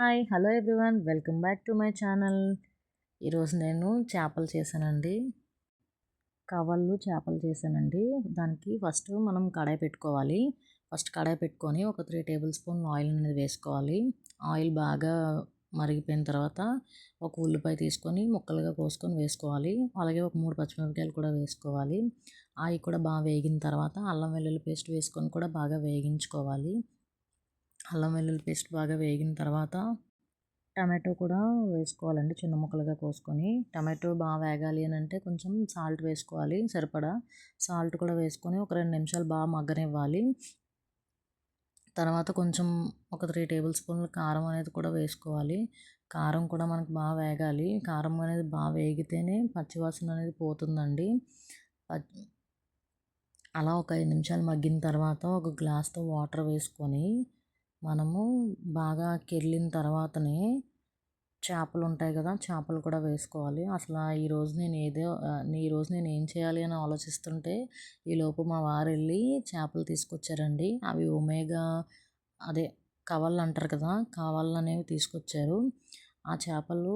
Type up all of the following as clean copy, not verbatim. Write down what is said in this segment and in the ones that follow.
Hi hello everyone welcome back to my channel. ఈరోజు నేను చేపలు చేశానండి. కవళ్ళు చేపలు చేశానండి. దానికి ఫస్ట్ మనం కడాయి పెట్టుకోవాలి. ఫస్ట్ కడాయి పెట్టుకొని ఒక 3 టేబుల్ స్పూన్ ఆయిల్ అనేది వేసుకోవాలి. ఆయిల్ బాగా మరిగిపోయిన తర్వాత ఒక ఉల్లిపాయ తీసుకొని ముక్కలుగా కోసుకొని వేసుకోవాలి. అలాగే ఒక 3 పచ్చిమిరపకాయలు కూడా వేసుకోవాలి. అవి కూడా బాగా వేగిన తర్వాత అల్లం వెల్లుల్లి పేస్ట్ వేసుకొని కూడా బాగా వేగించుకోవాలి. అల్లం వెల్లుల్లి పేస్ట్ బాగా వేగిన తర్వాత టమాటో కూడా వేసుకోవాలండి, చిన్న ముక్కలుగా కోసుకొని. టమాటో బాగా వేగాలి అని అంటే కొంచెం సాల్ట్ వేసుకోవాలి, సరిపడా సాల్ట్ కూడా వేసుకొని ఒక 2 నిమిషాలు బాగా మగ్గనివ్వాలి. తర్వాత కొంచెం ఒక 3 టేబుల్ స్పూన్ల కారం అనేది కూడా వేసుకోవాలి. కారం కూడా మనకు బాగా వేగాలి. కారం అనేది బాగా వేగితేనే పచ్చివాసన అనేది పోతుందండి. అలా ఒక 5 నిమిషాలు మగ్గిన తర్వాత ఒక గ్లాస్తో వాటర్ వేసుకొని మనము బాగా కెర్లిన తర్వాతనే చేపలు ఉంటాయి కదా, చేపలు కూడా వేసుకోవాలి. అసలు ఈరోజు నేను ఏం చేయాలి అని ఆలోచిస్తుంటే ఈలోపు మా వారు వెళ్ళి చేపలు తీసుకొచ్చారండి. అవి ఒమేగా అదే కవళ్ళు అంటారు కదా, కవళ్ళు అనేవి తీసుకొచ్చారు. ఆ చేపలు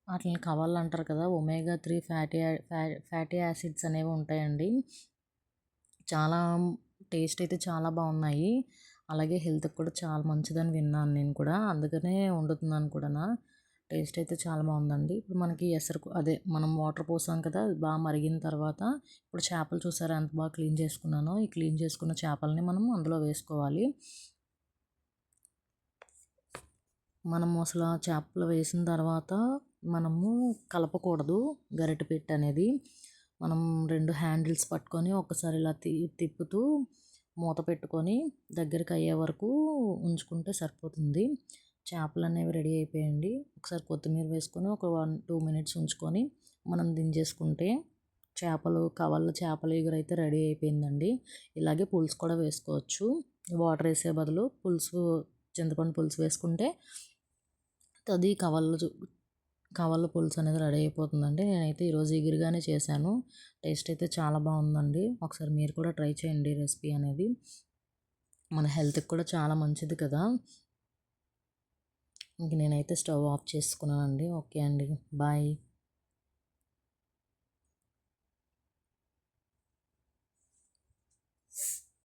వాటిని కవళ్ళు అంటారు కదా. ఒమేగా 3 ఫ్యాటీ యాసిడ్స్ అనేవి ఉంటాయండి. చాలా టేస్ట్ అయితే చాలా బాగున్నాయి. అలాగే హెల్త్కి కూడా చాలా మంచిదని విన్నాను నేను కూడా, అందుకనే వండుతున్నాను కూడా. టేస్ట్ అయితే చాలా బాగుందండి. ఇప్పుడు మనకి మనం వాటర్ పోసాం కదా, అది బాగా మరిగిన తర్వాత ఇప్పుడు చేపలు చూసారా ఎంత బాగా క్లీన్ చేసుకున్నానో. ఈ క్లీన్ చేసుకున్న చేపలని మనం అందులో వేసుకోవాలి. మనము అసలు చేపలు వేసిన తర్వాత మనము కలపకూడదు. గరిటె పెట్టి అనేది మనం 2 హ్యాండిల్స్ పట్టుకొని ఒకసారి ఇలా తిప్పుతూ మూత పెట్టుకొని దగ్గరికి అయ్యే వరకు ఉంచుకుంటే సరిపోతుంది. చేపలు అనేవి రెడీ అయిపోయాయండి. ఒకసారి కొత్తిమీర వేసుకొని ఒక 1-2 మినిట్స్ ఉంచుకొని మనం దించేసుకుంటే కవళ్ళ చేపల ఎగురు అయితే రెడీ అయిపోయిందండి. ఇలాగే పులుసు కూడా వేసుకోవచ్చు. వాటర్ వేసే బదులు చింతపండు పులుసు వేసుకుంటే అది కవళ్ళ పులుసు అనేది రెడీ అయిపోతుందండి. నేనైతే ఈరోజు ఎగురుగానే చేశాను. టేస్ట్ అయితే చాలా బాగుందండి. ఒకసారి మీరు కూడా ట్రై చేయండి రెసిపీ అనేది. మన హెల్త్కి కూడా చాలా మంచిది కదా. ఇంక నేనైతే స్టవ్ ఆఫ్ చేసుకున్నానండి. ఓకే అండి, బాయ్.